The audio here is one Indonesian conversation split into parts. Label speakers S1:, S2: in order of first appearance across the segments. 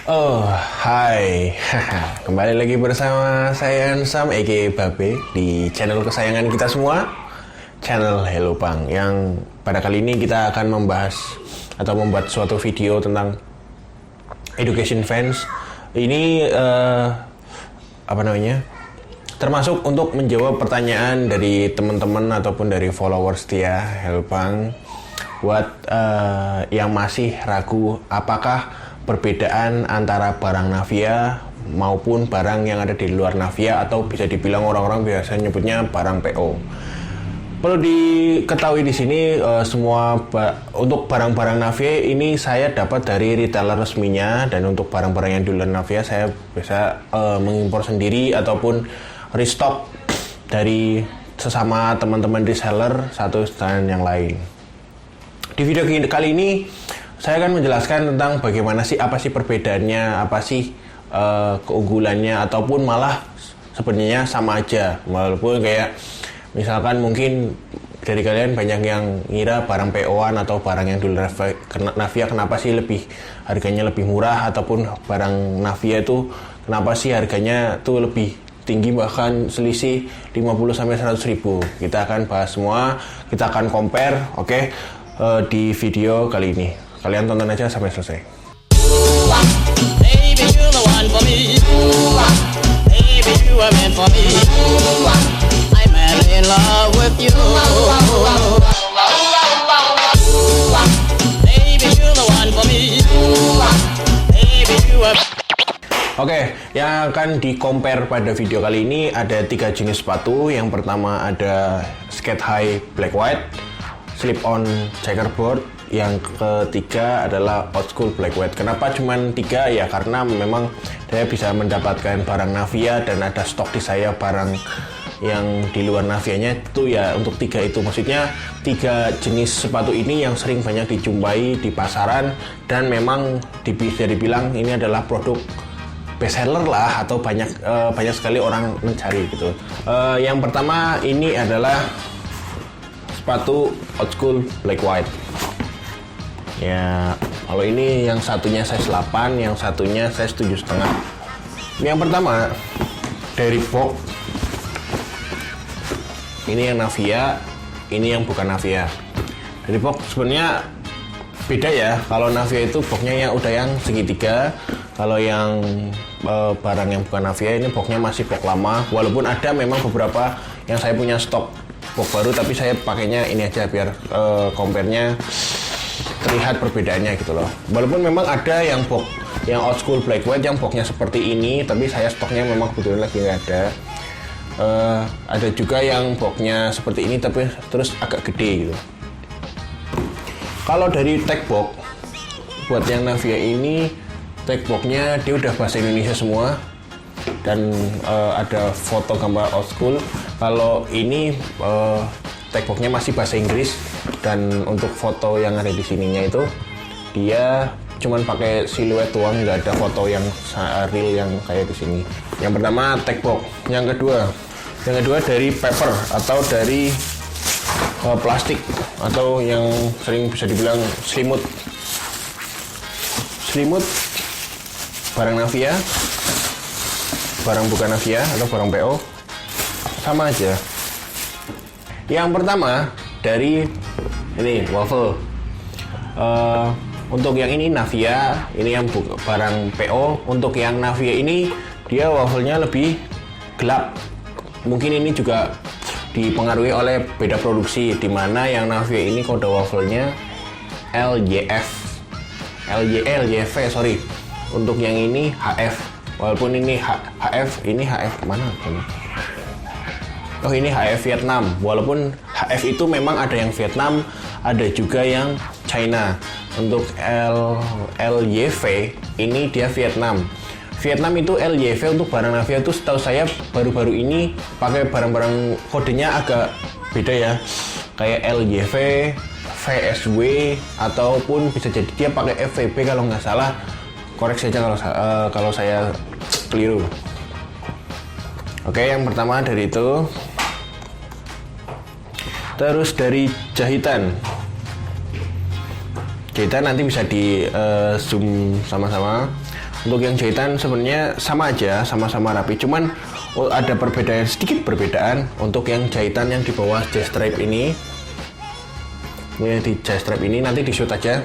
S1: Oh, hai. Kembali lagi bersama saya Ansam, aka Babe, di channel kesayangan kita semua, channel Hello Pang, yang pada kali ini kita akan membahas atau membuat suatu video tentang education fans. Ini termasuk untuk menjawab pertanyaan dari teman-teman ataupun dari followers setia Hello Pang buat yang masih ragu apakah perbedaan antara barang Navia maupun barang yang ada di luar Navia, atau bisa dibilang orang-orang biasa nyebutnya barang PO. Perlu diketahui di sini untuk barang-barang Navia ini saya dapat dari retailer resminya, dan untuk barang-barang yang di luar Navia saya bisa mengimpor sendiri ataupun restock dari sesama teman-teman reseller satu dan yang lain. Di video kali ini saya akan menjelaskan tentang bagaimana sih, apa sih perbedaannya, apa sih keunggulannya, ataupun malah sebenarnya sama aja. Walaupun kayak misalkan mungkin dari kalian banyak yang ngira barang PO-an atau barang yang dulu Navia kenapa sih harganya lebih murah, ataupun barang Navia itu kenapa sih harganya tuh lebih tinggi, bahkan selisih 50-100 ribu. Kita akan bahas semua, kita akan compare, di video kali ini. Kalian tonton aja sampai selesai. Baby, you're the one for me. Baby, you are meant for me. I'm in love with you. Baby, you're the one for me. Baby, you are... Oke, yang akan di-compare pada video kali ini ada 3 jenis sepatu. Yang pertama ada skate high black white, slip on checkerboard. Yang ketiga adalah old school black white. Kenapa cuman 3? Ya karena memang saya bisa mendapatkan barang Navia dan ada stok di saya barang yang di luar Navianya itu ya untuk 3 itu. Maksudnya 3 jenis sepatu ini yang sering banyak dijumpai di pasaran, dan memang bisa dibilang ini adalah produk best seller lah, atau banyak sekali orang mencari gitu. Yang pertama ini adalah sepatu old school black white. Ya, kalau ini yang satunya size 8, yang satunya size 7,5. Yang pertama dari box. Ini yang Navia, ini yang bukan Navia. Dari box sebenarnya beda ya. Kalau Navia itu boxnya udah yang segitiga. Kalau yang barang yang bukan Navia ini boxnya masih box lama. Walaupun ada memang beberapa yang saya punya stok box baru, tapi saya pakainya ini aja biar compare-nya terlihat perbedaannya gitu loh. Walaupun memang ada yang box yang old school black white yang boxnya seperti ini, tapi saya stoknya memang kebetulan lagi nggak ada. Ada juga yang boxnya seperti ini tapi terus agak gede gitu. Kalau dari tag box buat yang Navia ini, tag boxnya dia udah bahasa Indonesia semua, dan ada foto gambar old school. Kalau ini tag boxnya masih bahasa Inggris, dan untuk foto yang ada di sininya itu dia cuman pakai siluet doang, nggak ada foto yang real yang kayak di sini. Yang pertama tag box. Yang kedua dari paper atau dari plastik, atau yang sering bisa dibilang selimut barang Navia, barang bukan Navia atau barang PO sama aja. Yang pertama dari ini waffle. Untuk yang ini Navia, ini yang barang PO. Untuk yang Navia ini dia waffle-nya lebih gelap. Mungkin ini juga dipengaruhi oleh beda produksi, di mana yang Navia ini kode waffle-nya LJV, sorry. Untuk yang ini HF. Walaupun ini HF, ini HF mana? Oh, ini HF Vietnam. Walaupun HF itu memang ada yang Vietnam, ada juga yang China. Untuk LYV ini dia Vietnam. Vietnam itu LYV untuk barang Navia itu setahu saya baru-baru ini pakai barang-barang kodenya agak beda ya. Kayak LYV, VSW, ataupun bisa jadi dia pakai FVP kalau nggak salah. Koreksi aja kalau saya keliru. Oke, yang pertama dari itu. Terus dari jahitan. Jahitan nanti bisa di zoom sama-sama. Untuk yang jahitan sebenarnya sama aja, sama-sama rapi, cuman ada sedikit perbedaan untuk yang jahitan yang di bawah chest strap ini. Ini di chest strap ini nanti di shoot aja.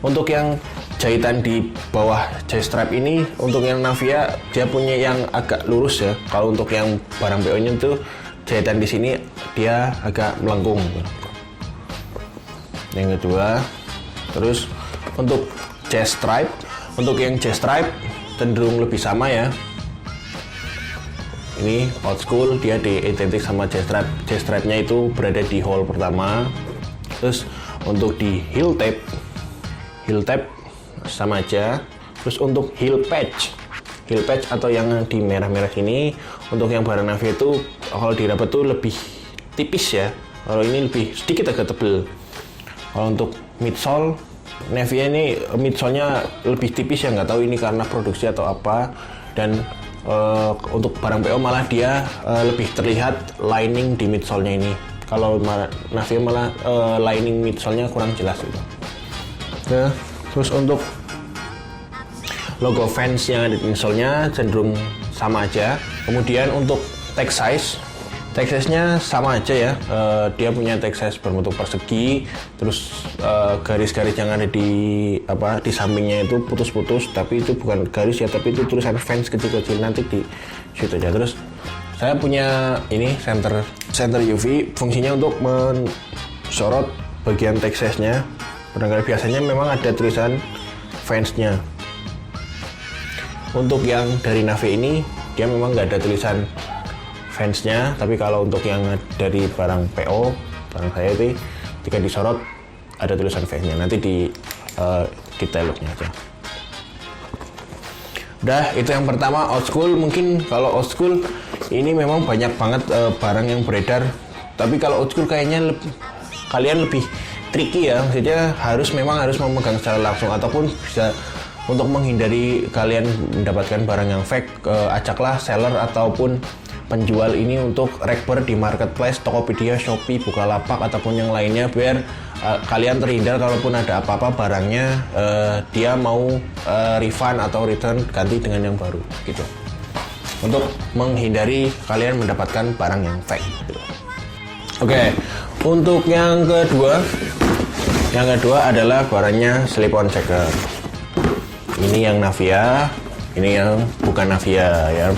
S1: Untuk yang jahitan di bawah chest strap ini, untuk yang Navia dia punya yang agak lurus ya. Kalau untuk yang barang PO nya tuh jahitan di sini dia agak melengkung. Yang kedua, terus untuk chest stripe, untuk yang chest stripe cenderung lebih sama ya. Ini old school, dia identik sama chest stripe. Chest stripe-nya itu berada di hole pertama. Terus untuk di heel tab sama aja. Terus untuk heel patch atau yang di merah-merah ini, untuk yang barang Navia itu kalau dirapat tuh lebih tipis ya. Kalau ini lebih sedikit agak tebel. Kalau untuk midsole Navia ini midsole-nya lebih tipis ya, nggak tahu ini karena produksi atau apa. Dan untuk barang PO malah dia lebih terlihat lining di midsole-nya ini. Kalau Navia malah lining midsole-nya kurang jelas gitu. Nah, terus untuk logo Vans yang ada di insole-nya cenderung sama aja. Kemudian untuk tag size-nya sama aja ya. Dia punya tag size berbentuk persegi. Terus garis-garis yang ada di sampingnya itu putus-putus, tapi itu bukan garis ya, tapi itu tulisan Vans kecil-kecil, nanti di shoot aja. Terus saya punya ini center UV, fungsinya untuk mensorot bagian tag size-nya. Biasanya memang ada tulisan Vans-nya. Untuk yang dari Navia ini dia memang nggak ada tulisan Vans-nya, tapi kalau untuk yang dari barang PO, barang saya itu ketika disorot ada tulisan Vans-nya, nanti di detail look-nya aja. Udah, itu yang pertama old school. Mungkin kalau old school ini memang banyak banget barang yang beredar, tapi kalau old school kayaknya kalian lebih tricky ya, maksudnya harus memegang secara langsung, ataupun bisa untuk menghindari kalian mendapatkan barang yang fake, ajaklah seller ataupun penjual ini untuk refer di marketplace, Tokopedia, Shopee, Bukalapak ataupun yang lainnya, biar kalian terhindar kalaupun ada apa-apa barangnya dia mau refund atau return ganti dengan yang baru gitu, untuk menghindari kalian mendapatkan barang yang fake gitu. Oke, untuk yang kedua adalah barangnya slip-on checker. Ini yang Navia, ini yang bukan Navia ya.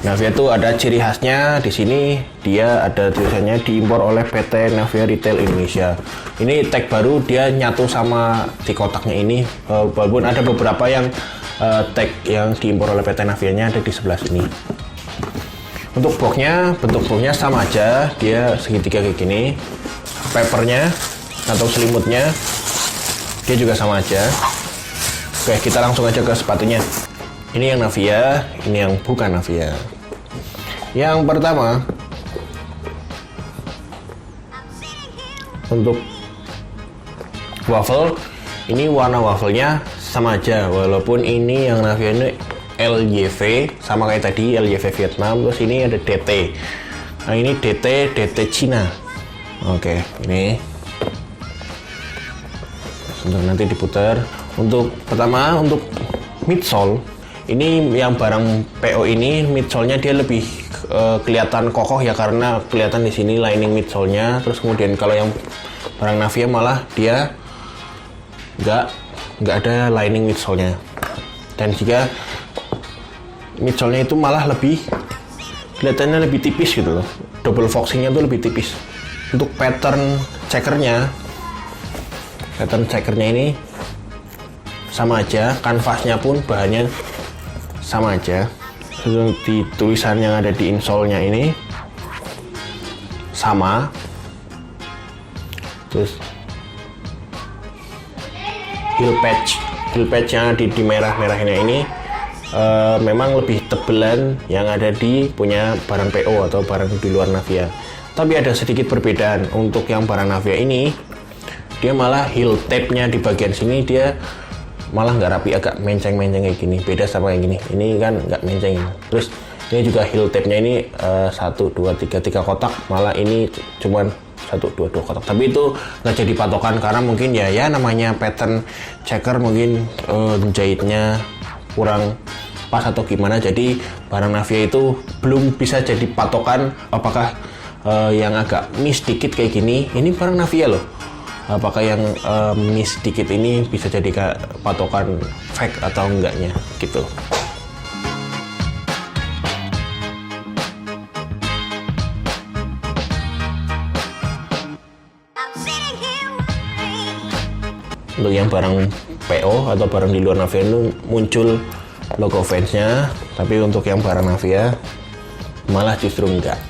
S1: Navia itu ada ciri khasnya di sini, dia ada tulisannya diimpor oleh PT Navia Retail Indonesia. Ini tag baru, dia nyatu sama di kotaknya ini. Walaupun ada beberapa yang tag yang diimpor oleh PT Navia-nya ada di sebelah sini. Untuk bentuk boxnya sama aja, dia segitiga kayak gini. Papernya atau selimutnya dia juga sama aja. Oke, kita langsung aja ke sepatunya. Ini yang Navia, ini yang bukan Navia. Yang pertama, untuk waffle, ini warna waffle-nya sama aja, walaupun ini yang Navia ini LYV, sama kayak tadi LYV Vietnam. Terus ini ada DT. Nah, ini DT Cina. Oke, ini nanti diputar. Untuk pertama, untuk midsole, ini yang barang PO ini midsole-nya dia lebih kelihatan kokoh ya, karena kelihatan di sini lining midsole-nya. Terus kemudian kalau yang barang Navia malah dia nggak ada lining midsole-nya, dan jika midsole-nya itu malah kelihatannya lebih tipis gitu loh, double foxing-nya tuh lebih tipis. Untuk pattern checkernya ini sama aja, kanvasnya pun bahannya sama aja. Di tulisan yang ada di insole-nya ini sama. Terus heel patch yang ada di merah-merahnya ini memang lebih tebelan yang ada di punya barang PO atau barang di luar Navia. Tapi ada sedikit perbedaan. Untuk yang barang Navia ini, dia malah heel tape-nya di bagian sini dia malah nggak rapi, agak menceng-menceng kayak gini. Beda sama yang gini. Ini kan nggak menceng. Terus ini juga heel tape-nya ini 1, 2, 3 kotak. Malah ini cuman 122 kotak. Tapi itu nggak jadi patokan karena mungkin ya namanya pattern checker mungkin jahitnya kurang pas atau gimana. Jadi barang Navia itu belum bisa jadi patokan apakah yang agak miss dikit kayak gini ini barang Navia loh. Apakah yang miss dikit ini bisa jadi patokan fake atau enggaknya gitu. Untuk yang barang PO atau barang di luar Navia itu muncul logo fansnya, tapi untuk yang barang Navia malah justru enggak.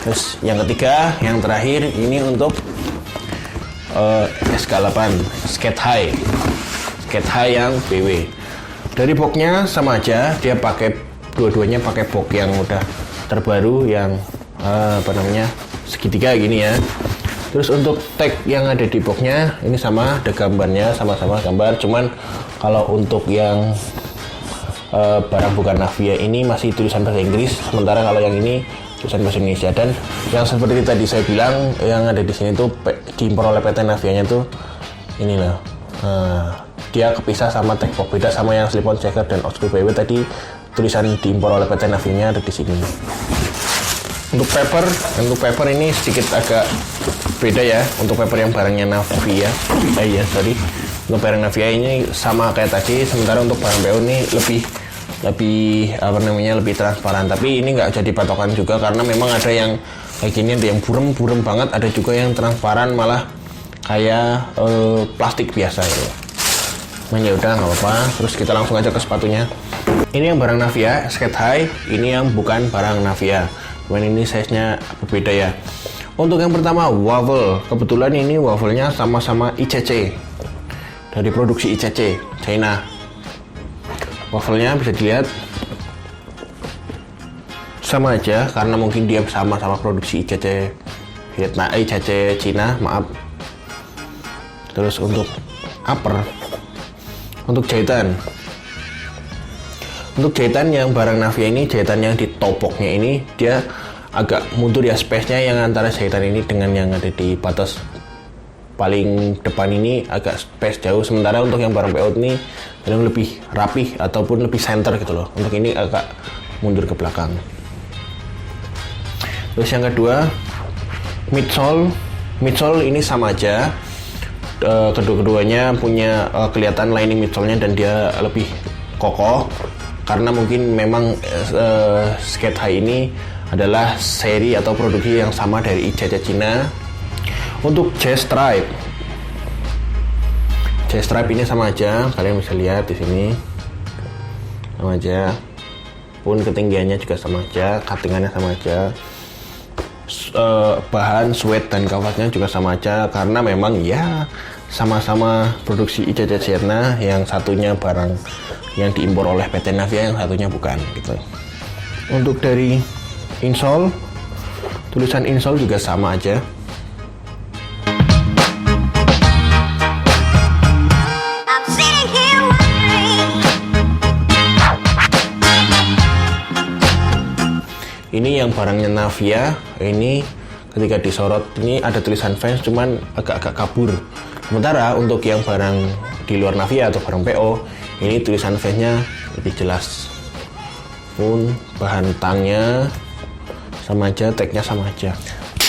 S1: Terus yang ketiga, yang terakhir ini untuk SK8 Skate High yang BW. Dari boxnya sama aja, dia pakai dua-duanya pakai box yang udah terbaru yang segitiga gini ya. Terus untuk tag yang ada di boxnya ini sama, ada gambarnya, sama-sama gambar. Cuman kalau untuk yang barang bukan Navia ini masih tulisan bahasa Inggris, sementara kalau yang ini tulisan bahasa Indonesia. Dan yang seperti tadi saya bilang, yang ada di sini tuh diimpor oleh PT Navianya tuh ini loh. Dia kepisah sama tag box, beda sama yang slip-on checker dan old school BW tadi tulisan diimpor oleh PT Navianya ada di sini. Untuk paper ini sedikit agak beda ya. Untuk paper yang barangnya Navia, untuk barang Navia ini sama kayak tadi. Sementara untuk barang PO ini lebih transparan. Tapi ini nggak jadi patokan juga karena memang ada yang kayak gini, ada yang burem banget, ada juga yang transparan malah kayak plastik biasa gitu. Nah ya udah nggak apa-apa. Terus kita langsung aja ke sepatunya. Ini yang barang Navia Skate High, ini yang bukan barang Navia. Cuman ini size-nya berbeda ya. Untuk yang pertama waffle, kebetulan ini waffle-nya sama-sama ICC dari produksi ICC China. Waffle-nya bisa dilihat sama aja karena mungkin dia sama-sama produksi ICC Vietnam, ICC Cina, maaf. Terus untuk upper, untuk jahitan yang barang Navia ini, jahitan yang di topoknya ini dia agak mundur ya space-nya, yang antara jahitan ini dengan yang ada di batas paling depan ini agak space jauh. Sementara untuk yang barang PO ini yang lebih rapih ataupun lebih center gitu loh. Untuk ini agak mundur ke belakang. Terus yang kedua midsole ini sama aja. Kedua-keduanya punya kelihatan lining midsole-nya dan dia lebih kokoh karena mungkin memang Skate High ini adalah seri atau produksi yang sama dari ICC Cina. Untuk chest stripe ini sama aja, kalian bisa lihat di sini sama aja, pun ketinggiannya juga sama aja, cuttingannya sama aja, bahan sweat dan kawatnya juga sama aja karena memang ya sama-sama produksi ICC Cina, yang satunya barang yang diimpor oleh PT Navia, yang satunya bukan gitu. Untuk dari insole, tulisan insole juga sama aja. Ini yang barangnya Navia, ini ketika disorot ini ada tulisan fans cuman agak-agak kabur. Sementara untuk yang barang di luar Navia atau barang PO, ini tulisan fansnya lebih jelas. Pun bahan tangnya sama aja, tagnya sama aja.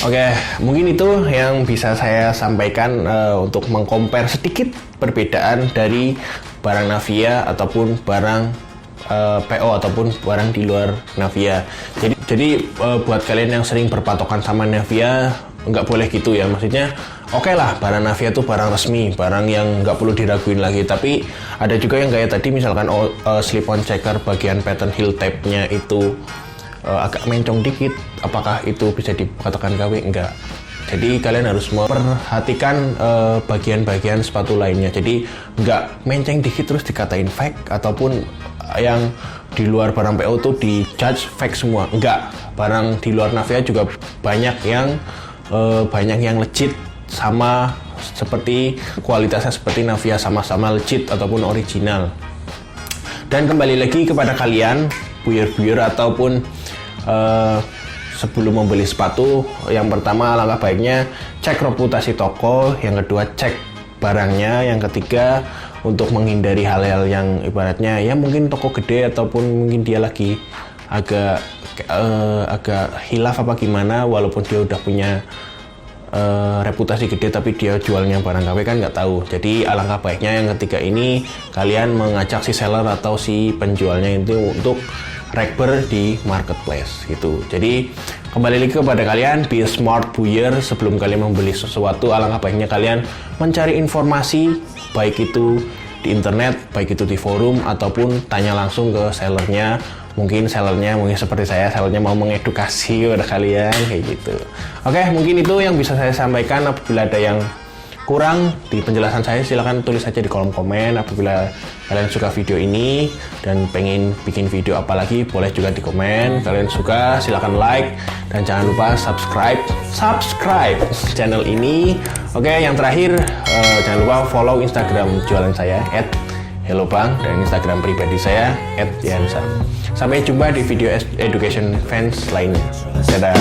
S1: Oke, mungkin itu yang bisa saya sampaikan untuk mengcompare sedikit perbedaan dari barang Navia ataupun barang PO ataupun barang di luar Navia. Jadi buat kalian yang sering berpatokan sama Navia, nggak boleh gitu ya. Maksudnya oke lah, barang Navia itu barang resmi, barang yang nggak perlu diraguin lagi. Tapi ada juga yang kayak tadi misalkan slip-on checker bagian pattern heel tab-nya itu agak mencong dikit, apakah itu bisa dikatakan KW? Enggak. Jadi kalian harus memperhatikan bagian-bagian sepatu lainnya. Jadi nggak menceng dikit terus dikatain fake, ataupun yang di luar barang PO tuh di judge fake semua. Enggak. Barang di luar Navia juga banyak yang legit, sama seperti kualitasnya seperti Navia, sama-sama legit ataupun original. Dan kembali lagi kepada kalian buyer-buyer ataupun sebelum membeli sepatu, yang pertama alangkah baiknya cek reputasi toko, yang kedua cek barangnya, yang ketiga untuk menghindari hal-hal yang ibaratnya ya mungkin toko gede ataupun mungkin dia lagi agak hilaf apa gimana, walaupun dia udah punya reputasi gede tapi dia jualnya barang KW kan nggak tahu. Jadi alangkah baiknya yang ketiga ini kalian mengajak si seller atau si penjualnya itu untuk rekber di marketplace gitu. Jadi kembali lagi kepada kalian, be a smart buyer. Sebelum kalian membeli sesuatu, alangkah baiknya kalian mencari informasi, baik itu di internet, baik itu di forum, ataupun tanya langsung ke sellernya. Mungkin sellernya, mungkin seperti saya, sellernya mau mengedukasi kepada kalian kayak gitu. Oke, mungkin itu yang bisa saya sampaikan. Apabila ada yang kurang di penjelasan saya, silahkan tulis saja di kolom komen. Apabila kalian suka video ini dan pengen bikin video apa lagi, boleh juga di komen. Kalian suka, silahkan like, dan jangan lupa subscribe channel ini. Oke, yang terakhir jangan lupa follow Instagram jualan saya @hellobang dan Instagram pribadi saya @yansan. Sampai jumpa di video education fans lainnya. Dadah.